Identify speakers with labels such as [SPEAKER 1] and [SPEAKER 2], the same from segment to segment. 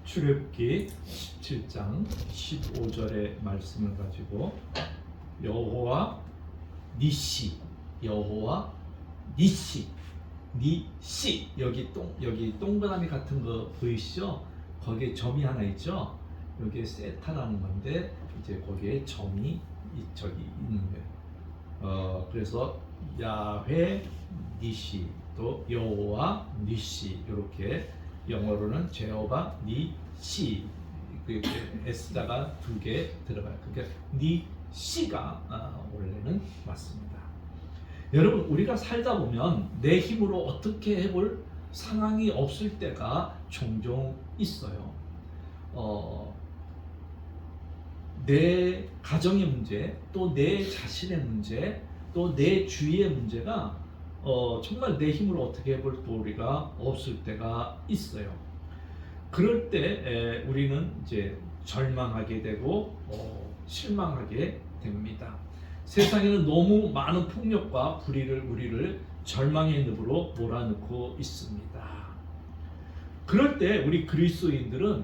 [SPEAKER 1] 출애굽기 17장 15절의 말씀을 가지고 여호와 니시, 여호와 니시, 니시, 여기 동그라미 같은 거 보이시죠? 거기에 점이 하나 있죠? 여기에 세타라는 건데 이제 거기에 점이 저기 있는 거예요. 그래서 야훼 니시, 또 여호와 니시, 이렇게 영어로는 제호바 니시, S자가 두 개 들어가요. 그러니까 니시가 원래는 맞습니다. 여러분, 우리가 살다 보면 내 힘으로 어떻게 해볼 상황이 없을 때가 종종 있어요. 내 가정의 문제, 또 내 자신의 문제, 또 내 주위의 문제가 정말 내 힘으로 어떻게 해볼 도리가 없을 때가 있어요. 그럴 때 우리는 이제 절망하게 되고 실망하게 됩니다. 세상에는 너무 많은 폭력과 불의를 우리를 절망의 늪으로 몰아넣고 있습니다. 그럴 때 우리 그리스도인들은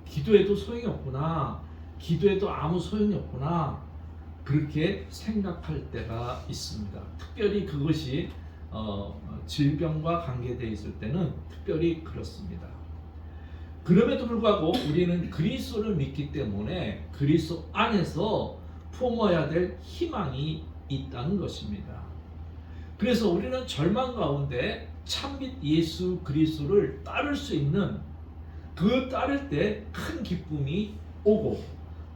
[SPEAKER 1] 기도해도 소용이 없구나, 기도해도 아무 소용이 없구나, 그렇게 생각할 때가 있습니다. 특별히 그것이 질병과 관계되어 있을 때는 특별히 그렇습니다. 그럼에도 불구하고 우리는 그리스도를 믿기 때문에 그리스도 안에서 품어야 될 희망이 있다는 것입니다. 그래서 우리는 절망 가운데 참빛 예수 그리스도를 따를 수 있는, 그 따를 때 큰 기쁨이 오고,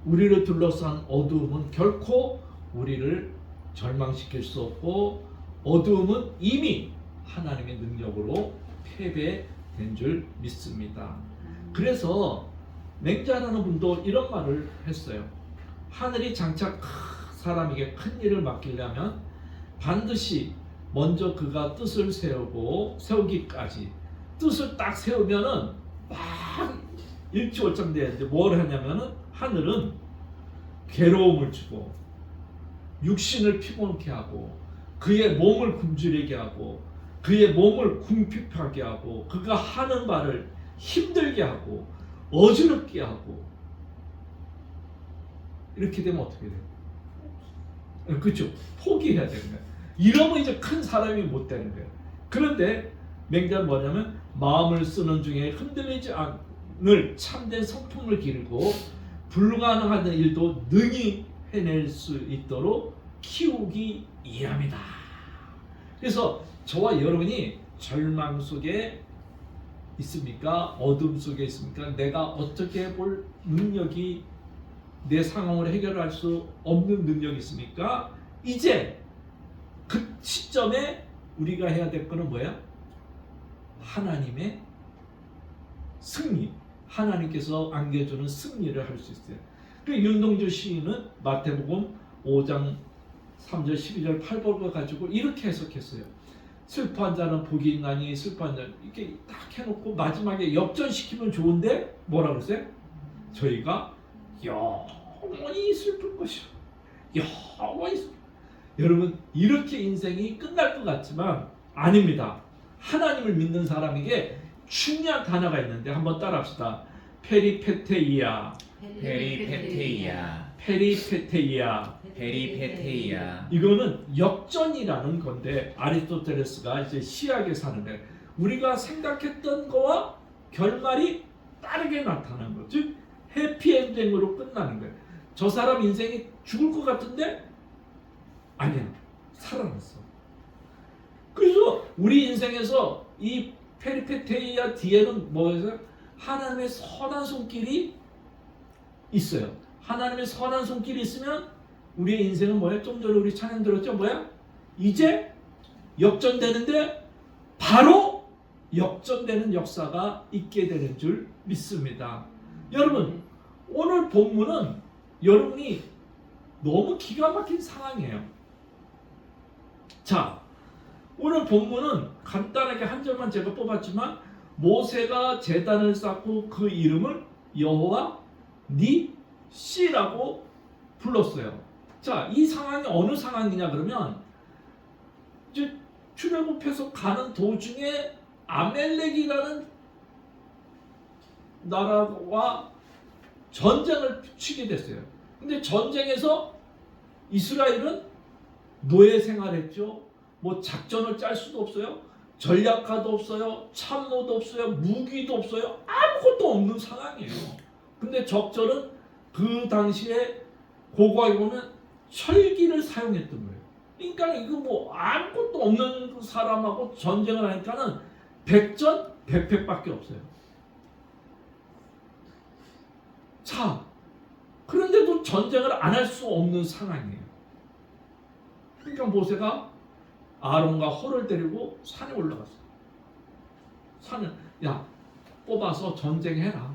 [SPEAKER 1] 우리를 둘러싼 어두움은 결코 우리를 절망시킬 수 없고, 어두움은 이미 하나님의 능력으로 패배된 줄 믿습니다. 그래서 맹자라는 분도 이런 말을 했어요. 하늘이 장차 사람에게 큰 일을 맡기려면 반드시 먼저 그가 뜻을 세우기까지, 뜻을 딱 세우면은 막 일취월장되는데 뭘 하냐면은 하늘은 괴로움을 주고 육신을 피곤케 하고 그의 몸을 굶주리게 하고 그의 몸을 궁핍하게 하고 그가 하는 말을 힘들게 하고 어지럽게 하고, 이렇게 되면 어떻게 돼요? 그렇죠? 포기해야 되는 거예요. 이러면 이제 큰 사람이 못 되는 거예요. 그런데 맹자는 뭐냐면 마음을 쓰는 중에 흔들리지 않을 참된 성품을 기르고 불가능한 일도 능히 해낼 수 있도록 키우기 이합니다. 그래서 저와 여러분이 절망 속에 있습니까? 어둠 속에 있습니까? 내가 어떻게 볼 능력이, 내 상황을 해결할 수 없는 능력이 있습니까? 이제 그 시점에 우리가 해야 될 거는 뭐야? 하나님의 승리, 하나님께서 안겨주는 승리를 할 수 있어요. 그 윤동주 시인은 마태복음 5장 3절 12절 8절을 가지고 이렇게 해석했어요. 슬퍼한 자는 복이 있나니, 슬퍼한 자는, 이렇게 딱 해놓고 마지막에 역전시키면 좋은데 뭐라 그랬어요? 저희가 영원히 슬플 것이요, 영원히 슬플. 여러분, 이렇게 인생이 끝날 것 같지만 아닙니다. 하나님을 믿는 사람에게 중요한 단어가 있는데 한번 따라합시다. 페리페테이아,
[SPEAKER 2] 페리페테이아,
[SPEAKER 1] 페리페테이아.
[SPEAKER 2] 페리페테이아.
[SPEAKER 1] 이거는 역전이라는 건데, 아리스토텔레스가 이제 시약에 사는데 우리가 생각했던 거와 결말이 다르게 나타나는 거, 즉 해피엔딩으로 끝나는 거예요. 저 사람 인생이 죽을 것 같은데 아니야, 살아났어. 그래서 우리 인생에서 이 페리페테이아 뒤에는 뭐예요? 하나님의 선한 손길이 있어요. 하나님의 선한 손길이 있으면 우리의 인생은 뭐예요? 좀 전에 우리 찬양 들었죠? 뭐야? 이제 역전되는데 바로 역전되는 역사가 있게 되는 줄 믿습니다. 여러분, 오늘 본문은 여러분이 너무 기가 막힌 상황이에요. 자, 오늘 본문은 간단하게 한 절만 제가 뽑았지만, 모세가 제단을 쌓고 그 이름을 여호와 니시라고 불렀어요. 자, 이 상황이 어느 상황이냐 그러면, 이제 출애굽해서 가는 도중에 아멜렉이라는 나라와 전쟁을 치게 됐어요. 근데 전쟁에서 이스라엘은 노예 생활했죠. 뭐 작전을 짤 수도 없어요. 전략가도 없어요. 참모도 없어요. 무기도 없어요. 아무것도 없는 상황이에요. 근데 적절은 그 당시에 고고하게 보면 철기를 사용했던 거예요. 그러니까 이거 뭐 아무것도 없는 사람하고 전쟁을 하니까는 백전 백패밖에 없어요. 자, 그런데도 전쟁을 안 할 수 없는 상황이에요. 그러니까 모세가 아론과 홀을 데리고 산에 올라갔어요. 산에 야 뽑아서 전쟁해라.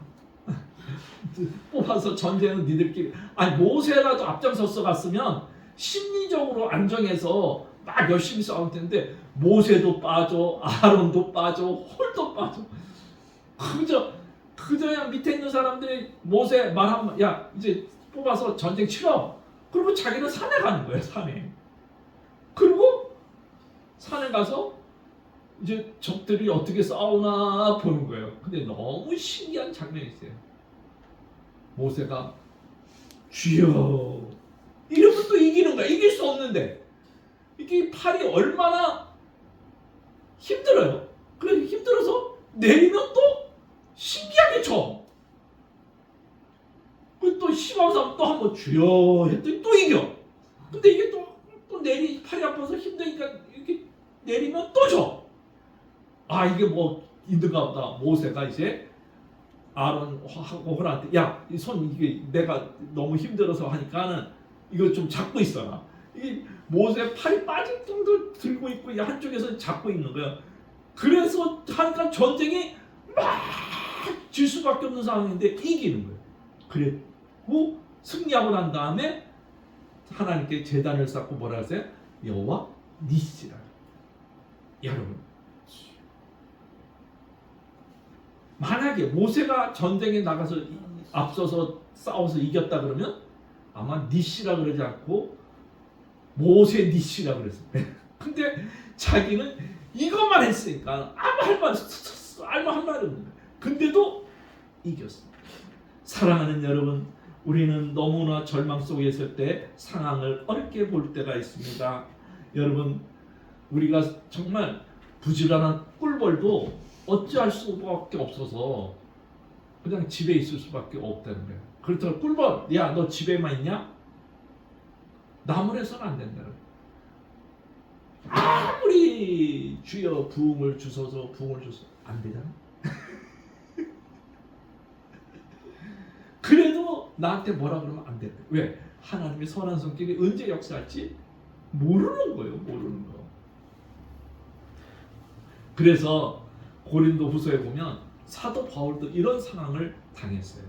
[SPEAKER 1] 뽑아서 전쟁은 니들끼리. 아니 모세라도 앞장서서 갔으면 심리적으로 안정해서 막 열심히 싸울 텐데 모세도 빠져, 아론도 빠져, 홀도 빠져. 그저 그냥 밑에 있는 사람들이 모세 말하면 야 이제 뽑아서 전쟁 치러. 그리고 자기는 산에 가는 거예요. 산에. 그리고 산에 가서 이제 적들이 어떻게 싸우나 보는 거예요. 근데 너무 신기한 장면이 있어요. 모세가 주여 이러면 또 이기는 거야. 이길 수 없는데 이게 팔이 얼마나 힘들어요. 그래 힘들어서 내리면 또 신기하게 쳐. 또 심하면 또 한번 주여 했더니 또 이겨. 근데 이게 또 팔이 아파서 힘드니까 이렇게 내리면 또 져. 아 이게 뭐 있는가 보다. 모세가 이제 아론하고 홀한테 야 이 손 이게 내가 너무 힘들어서 하니까는 이거 좀 잡고 있어라. 이 모세 팔이 빠질 정도 들고 있고 한쪽에서 잡고 있는 거야. 그래서 하니까 전쟁이 막 질 수밖에 없는 상황인데 이기는 거예요. 그리고 승리하고 난 다음에 하나님께 제단을 쌓고 뭐라 하세요? 여호와 니시라. 여러분 만약에 모세가 전쟁에 나가서 앞서서 싸워서 이겼다 그러면 아마 니시라 그러지 않고 모세 니시라 그랬어요. 근데 자기는 이것만 했으니까 아무 할 말 없는 거예요. 근데도 이겼습니다. 사랑하는 여러분, 우리는 너무나 절망 속에 있을 때 상황을 어렵게 볼 때가 있습니다. 여러분, 우리가 정말 부지런한 꿀벌도 어찌할 수밖에 없어서 그냥 집에 있을 수밖에 없다는 거예요. 그렇다고 꿀벌, 야 너 집에만 있냐? 나무래서는 안 된다. 아무리 주여 부흥을 주소서 안 되잖아. 그래도 나한테 뭐라 그러면 안 돼. 왜? 하나님의 선한 성격이 언제 역사할지 모르는 거예요. 모르는 거. 그래서 고린도후서에 보면 사도 바울도 이런 상황을 당했어요.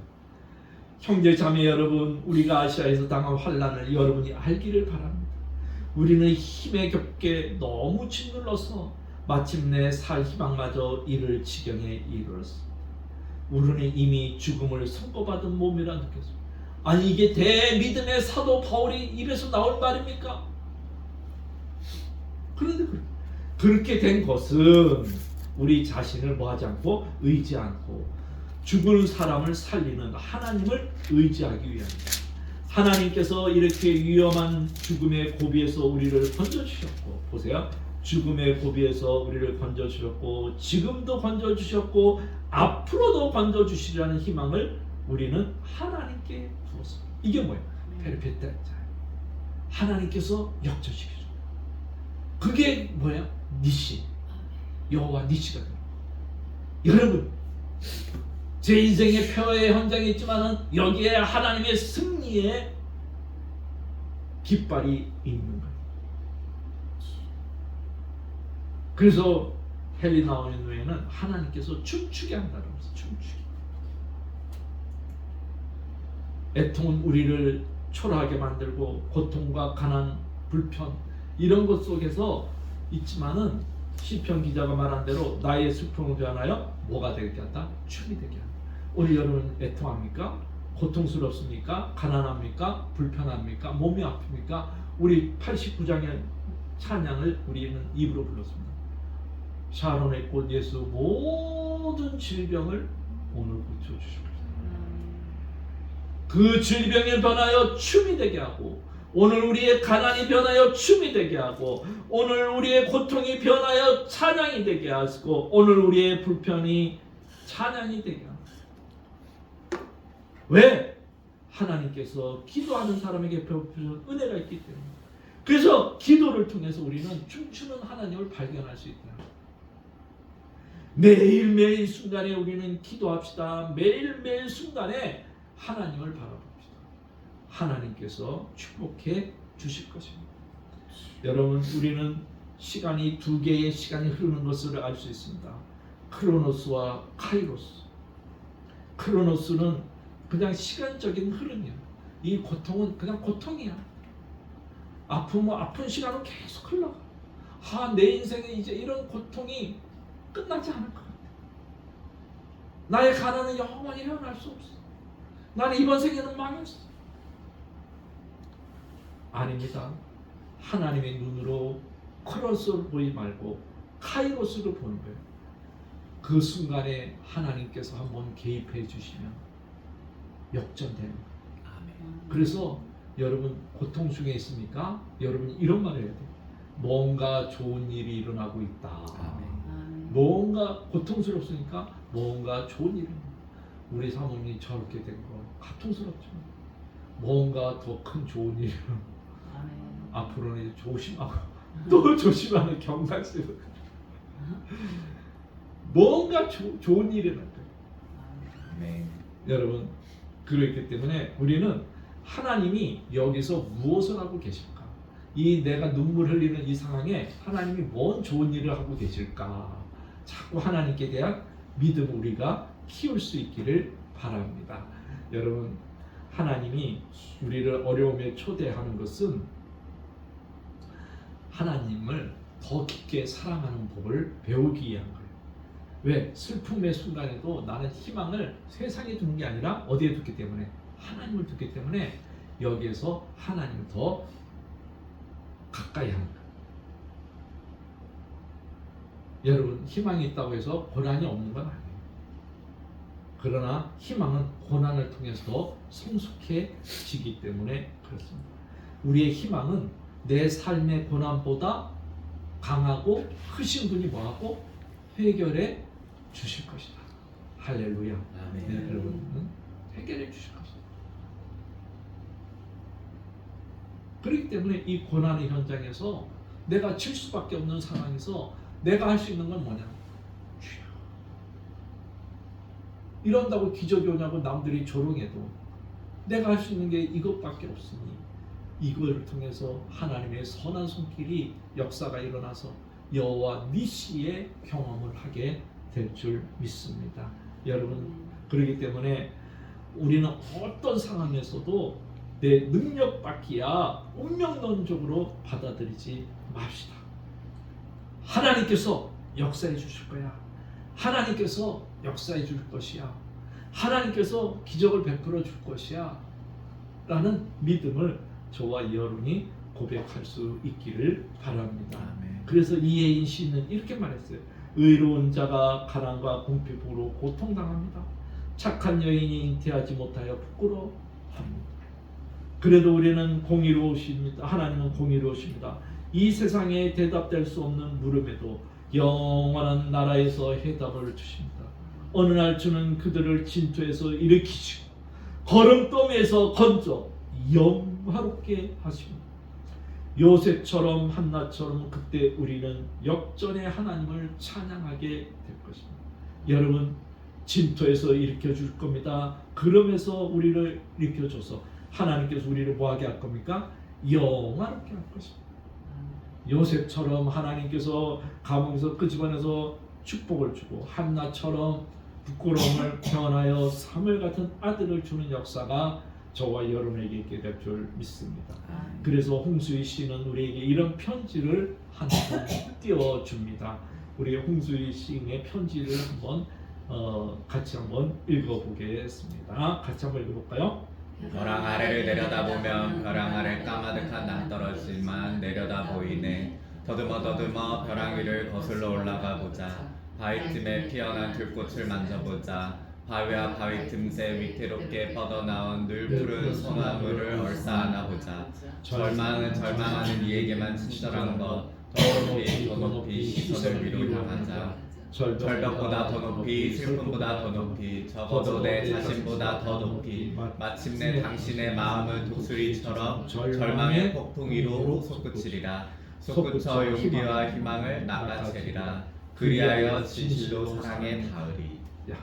[SPEAKER 1] 형제 자매 여러분, 우리가 아시아에서 당한 환난을 여러분이 알기를 바랍니다. 우리는 힘에 겹게 너무 짓눌러서 마침내 살 희망마저 잃을 지경에 이르렀습니다. 우리는 이미 죽음을 선고받은 몸이라 느꼈습니다. 아니 이게 대믿음의 사도 바울이 입에서 나올 말입니까? 그런데 그렇게 된 것은 우리 자신을 뭐하지 않고 의지 않고 죽을 사람을 살리는 하나님을 의지하기 위함입니다. 하나님께서 이렇게 위험한 죽음의 고비에서 우리를 건져주셨고, 보세요. 죽음의 고비에서 우리를 건져주셨고 지금도 건져주셨고 앞으로도 건져주시라는 희망을 우리는 하나님께 두었습니다. 이게 뭐예요? 페르페타. 하나님께서 역전시켜줘. 그게 뭐예요? 니시. 여호와 니시가 돼요. 여러분, 제 인생의 표의 현장에 있지만은 여기에 하나님의 승리의 깃발이 있는 거예요. 그래서 헬리 나오는 후에는 하나님께서 춤추게 한다고 해서 춤추게. 애통은 우리를 초라하게 만들고 고통과 가난, 불편 이런 것 속에서 있지만은 시편 기자가 말한 대로 나의 슬픔을 변하여 뭐가 되게 한다? 춤이 되게 한다. 우리 여러분 애통합니까? 고통스럽습니까? 가난합니까? 불편합니까? 몸이 아픕니까? 우리 89장의 찬양을 우리는 입으로 불렀습니다. 샤론의 꽃 예수 모든 질병을 오늘 고쳐주실 것이다. 그 질병이 변하여 춤이 되게 하고 오늘 우리의 가난이 변하여 춤이 되게 하고 오늘 우리의 고통이 변하여 찬양이 되게 하시고 오늘 우리의 불편이 찬양이 되게 합니다. 왜? 하나님께서 기도하는 사람에게 베푸신 은혜가 있기 때문에. 그래서 기도를 통해서 우리는 춤추는 하나님을 발견할 수 있다. 매일매일 순간에 우리는 기도합시다. 매일매일 순간에 하나님을 바라봅시다. 하나님께서 축복해 주실 것입니다. 여러분, 우리는 시간이 두 개의 시간이 흐르는 것을 알 수 있습니다. 크로노스와 카이로스. 크로노스는 그냥 시간적인 흐름이야. 이 고통은 그냥 고통이야. 아프면 아픈 시간은 계속 흘러가. 내 인생에 이제 이런 고통이 끝나지 않을 것 같아. 나의 가난은 영원히 헤어날 수 없어. 나는 이번 생에는 망했어. 아닙니다. 하나님의 눈으로 크로스를 보지 말고 카이로스를 보는 거예요. 그 순간에 하나님께서 한번 개입해 주시면 역전되는 거예요.
[SPEAKER 2] 아멘.
[SPEAKER 1] 그래서 여러분 고통 중에 있습니까? 여러분이 이런 말을 해야 돼요. 뭔가 좋은 일이 일어나고 있다.
[SPEAKER 2] 아멘.
[SPEAKER 1] 뭔가 고통스럽으니까 뭔가 좋은 일이 일어나. 우리 사모님이 저렇게 된 거 고통스럽지만 뭔가 더 큰 좋은 일이 일어나. 앞으로는 이제 조심하고 또 조심하는 경각심을 뭔가 좋은 일이 일어날 거예요.
[SPEAKER 2] 아멘.
[SPEAKER 1] 여러분, 그렇기 때문에 우리는 하나님이 여기서 무엇을 하고 계실까? 이 내가 눈물 흘리는 이 상황에 하나님이 뭔 좋은 일을 하고 계실까? 자꾸 하나님께 대한 믿음을 우리가 키울 수 있기를 바랍니다. 여러분, 하나님이 우리를 어려움에 초대하는 것은 하나님을 더 깊게 사랑하는 법을 배우기 위한 거예요. 왜? 슬픔의 순간에도 나는 희망을 세상에 두는 게 아니라 어디에 두기 때문에? 하나님을 두기 때문에 여기에서 하나님을 더 가까이 하는 거예요. 여러분, 희망이 있다고 해서 고난이 없는 건 아니에요. 그러나 희망은 고난을 통해서 더 성숙해지기 때문에 그렇습니다. 우리의 희망은 내 삶의 고난보다 강하고 크신 분이 뭐하고 해결해 주실 것이다. 할렐루야.
[SPEAKER 2] 아멘.
[SPEAKER 1] 네, 여러분, 해결해 주실 것이다. 그렇기 때문에 이 고난의 현장에서 내가 칠 수밖에 없는 상황에서 내가 할 수 있는 건 뭐냐? 주여. 이런다고 기적이 오냐고 남들이 조롱해도 내가 할 수 있는 게 이것밖에 없으니 이걸 통해서 하나님의 선한 손길이 역사가 일어나서 여호와 니시의 경험을 하게 될 줄 믿습니다. 여러분, 그렇기 때문에 우리는 어떤 상황에서도 내 능력밖이야 운명론적으로 받아들이지 맙시다. 하나님께서 역사해 주실 거야. 하나님께서 역사해 줄 것이야. 하나님께서 기적을 베풀어 줄 것이야. 라는 믿음을 저와 여러분이 고백할 수 있기를 바랍니다.
[SPEAKER 2] 아멘.
[SPEAKER 1] 그래서 이혜인 시인은 이렇게 말했어요. 의로운 자가 가난과 궁핍으로 고통당합니다. 착한 여인이 잉태하지 못하여 부끄러워합니다. 그래도 우리는 공의로우십니다. 하나님은 공의로우십니다. 이 세상에 대답될 수 없는 물음에도 영원한 나라에서 해답을 주십니다. 어느 날 주는 그들을 진토에서 일으키시고 거름더미에서 건져 영화롭게 하십니다. 요셉처럼 한나처럼 그때 우리는 역전의 하나님을 찬양하게 될 것입니다. 여러분, 진토에서 일으켜 줄 겁니다. 그러면서 우리를 일으켜 줘서 하나님께서 우리를 뭐하게 할 겁니까? 영화롭게 할 것입니다. 요셉처럼 하나님께서 감옥에서 끄집어내서 축복을 주고 한나처럼 부끄러움을 변하여 사물 같은 아들을 주는 역사가 저와 여러분에게 있게 될 줄 믿습니다. 그래서 홍수희 씨는 우리에게 이런 편지를 한 번 띄워줍니다. 우리 홍수희 씨의 편지를 한번 같이 한번 읽어보겠습니다. 같이 한번 읽어볼까요?
[SPEAKER 2] 벼랑 아래를 내려다보면 벼랑 아래 까마득한 낭떠러지만 내려다 보이네. 더듬어 벼랑 위를 거슬러 올라가 보자. 바위 틈에 피어난 들꽃을 만져보자. 바위와 바위 틈새 위태롭게 뻗어나온 늘 푸른 소나무를 얼싸안아 보자. 절망은 절망하는 이에게만 친절한 것. 더 높이 시선을 위로 향하자. 절벽보다 더 높이 슬픔보다 더 높이 적어도 내 자신보다 더 높이 마침내 당신의 마음은 독수리처럼 절망의 폭풍 위로 솟구치리라. 솟구쳐 용기와 희망을 나가채리라. 그리하여 진실로 사랑에 닿으리.
[SPEAKER 1] 야,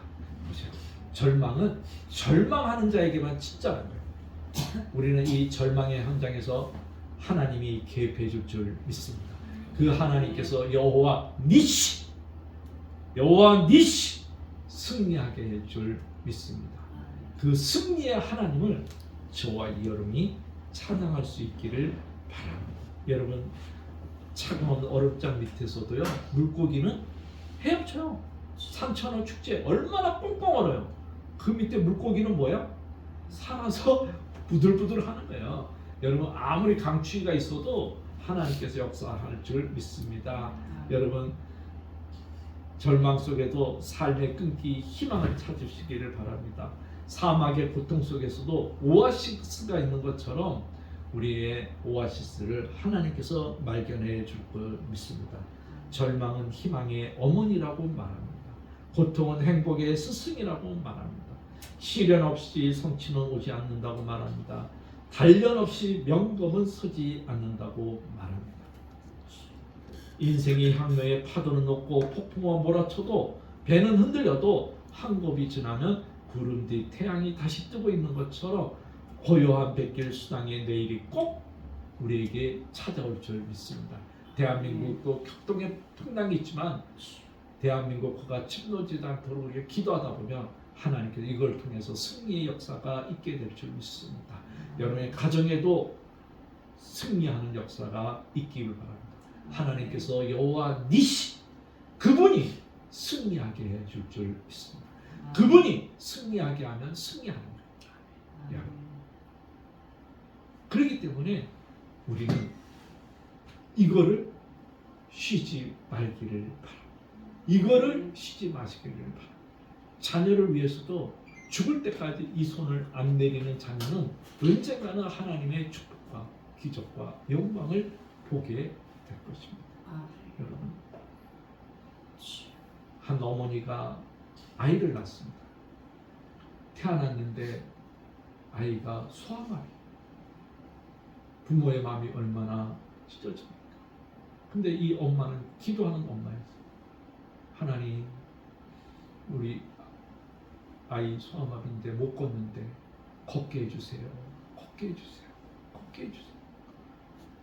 [SPEAKER 1] 보세요. 절망은 절망하는 자에게만 친절한 거예요. 우리는 이 절망의 현장에서 하나님이 개입해 줄 줄 믿습니다. 그 하나님께서 여호와 니시 승리하게 해 줄 믿습니다. 그 승리의 하나님을 저와 여러분이 찬양할 수 있기를 바랍니다. 여러분, 차가운 얼음장 밑에서도요, 물고기는 헤엄쳐요. 산천어 축제 얼마나 꽁꽁 얼어요. 그 밑에 물고기는 뭐야? 살아서 부들부들 하는 거예요. 여러분, 아무리 강추위가 있어도 하나님께서 역사할 줄 믿습니다. 여러분, 절망 속에도 삶의 끈기, 희망을 찾으시기를 바랍니다. 사막의 고통 속에서도 오아시스가 있는 것처럼 우리의 오아시스를 하나님께서 발견해 줄 것 믿습니다. 절망은 희망의 어머니라고 말합니다. 고통은 행복의 스승이라고 말합니다. 시련 없이 성취는 오지 않는다고 말합니다. 단련 없이 명검은 서지 않는다고 말합니다. 인생의 항로에 파도는 높고 폭풍과 몰아쳐도 배는 흔들려도 한 곱이 지나면 구름 뒤 태양이 다시 뜨고 있는 것처럼 고요한 백길 수당의 내일이 꼭 우리에게 찾아올 줄 믿습니다. 대한민국도 격동의 풍랑이 있지만 대한민국 그가 침노지지 않도록 우리가 기도하다 보면 하나님께서 이걸 통해서 승리의 역사가 있게 될 줄 믿습니다. 여러분의 가정에도 승리하는 역사가 있기를 바랍니다. 하나님께서 여호와 니시 그분이 승리하게 해줄 줄 믿습니다. 그분이 승리하게 하면 승리하는 거예요. 그렇기 때문에 우리는 이거를 쉬지 말기를 바랍니다. 이거를 쉬지 마시기를 바랍니다. 자녀를 위해서도 죽을 때까지 이 손을 안 내리는 자녀는 언젠가는 하나님의 축복과 기적과 영광을 보게 될 것입니다. 여러분, 한 어머니가 아이를 낳습니다. 태어났는데 아이가 소아마비. 부모의 마음이 얼마나 찢어집니까? 근데 이 엄마는 기도하는 엄마였어요. 하나님, 우리 아이 소아마비인데 못 걷는데 걷게 해주세요. 걷게 해주세요. 걷게 해주세요.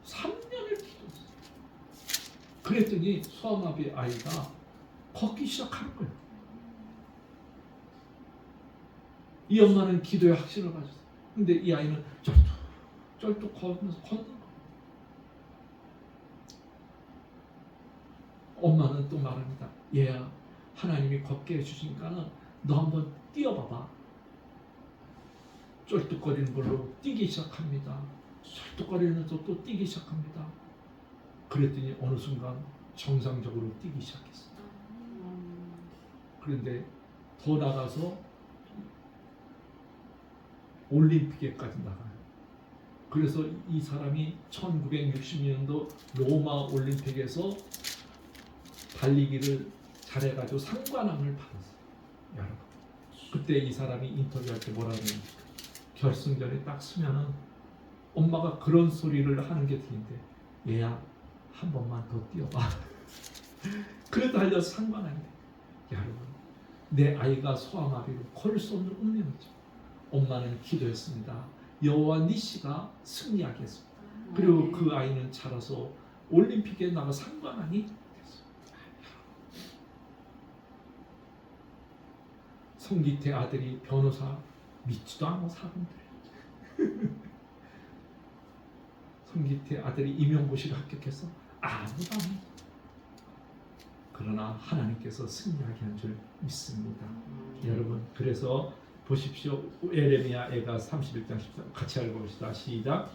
[SPEAKER 1] 3년을 기도했어요. 그랬더니 소아마비 아이가 걷기 시작하는 거예요. 이 엄마는 기도의 확신을 가졌어요. 근데 이 아이는 쩔뚝 걸으면서 걷는 거예요. 엄마는 또 말합니다. 얘야, 하나님이 걷게 해주시니까는 너 한번 뛰어봐봐. 쩔뚝거리는 걸로 뛰기 시작합니다. 쩔뚝거리면서 또 뛰기 시작합니다. 그랬더니 어느 순간 정상적으로 뛰기 시작했어요. 그런데 더 나가서 올림픽에까지 나가요. 그래서 이 사람이 1960년도 로마 올림픽에서 달리기를 잘해가지고 상관왕을 받았어요. 여러분, 그때 이 사람이 인터뷰할 때 뭐라고 했는지, 결승전에 딱 서면은 엄마가 그런 소리를 하는 게 들린대. 얘야, 한 번만 더 뛰어봐. 그래도 달려서 상관왕이 돼. 여러분, 내 아이가 소아마비로 걸을 수 없는 운명이죠. 엄마는 기도했습니다. 여호와 니시가 승리하게 했습니다. 그리고 그 아이는 자라서 올림픽에 나가 상관왕이 됐습니다. 송기태 아들이 변호사 믿지도 않은 사람들. 송기태 아들이 임용고시를 합격해서 아무도 안 해요. 그러나 하나님께서 승리하게 한 줄 믿습니다. 여러분, 그래서 보십시오. 에레미야 애가 31장 14 같이 읽어봅시다. 시작.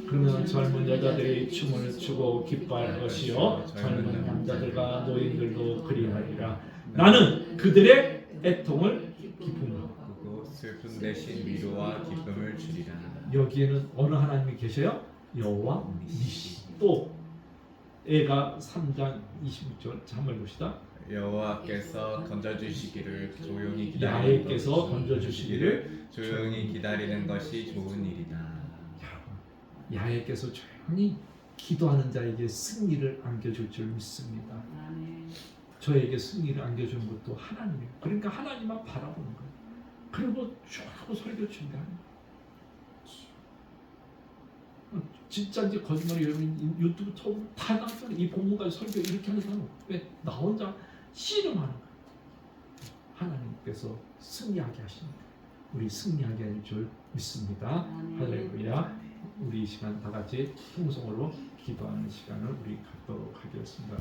[SPEAKER 1] 그러면 젊은 여자들이 춤을 추고 기뻐할 것이요 젊은 남자들과 노인들도 그리하리라. 나는 그들의 애통을 기쁨으로.
[SPEAKER 2] 그리고 슬픔 대신 위로와 기쁨을 주리라.
[SPEAKER 1] 여기에는 어느 하나님이 계셔요? 여호와 니시. 또 애가 3장 26절 한번 봅시다.
[SPEAKER 2] 여호와께서 던져주시기를 조용히 기다리는
[SPEAKER 1] 야훼께서
[SPEAKER 2] 것이
[SPEAKER 1] 던져주시기를
[SPEAKER 2] 조용히 기다리는 것이 좋은 일이다.
[SPEAKER 1] 여러분, 야훼께서 조용히 기도하는 자에게 승리를 안겨줄 줄 믿습니다. 저에게 승리를 안겨주는 것도 하나님이에요. 그러니까 하나님만 바라보는 거예요. 그리고 쭉 설교 준비하는 거예요. 진짜인지 거짓말이 여러분 유튜브 처음 다 나왔잖아요. 이 본문까지 설교 이렇게 하는 사람은 왜? 나 혼자 씨름하는 거예요. 하나님께서 승리하게 하십니다. 우리 승리하게 할 줄 믿습니다. 할렐루야. 우리 이 시간 다 같이 통성으로 기도하는 시간을 우리 갖도록 하겠습니다.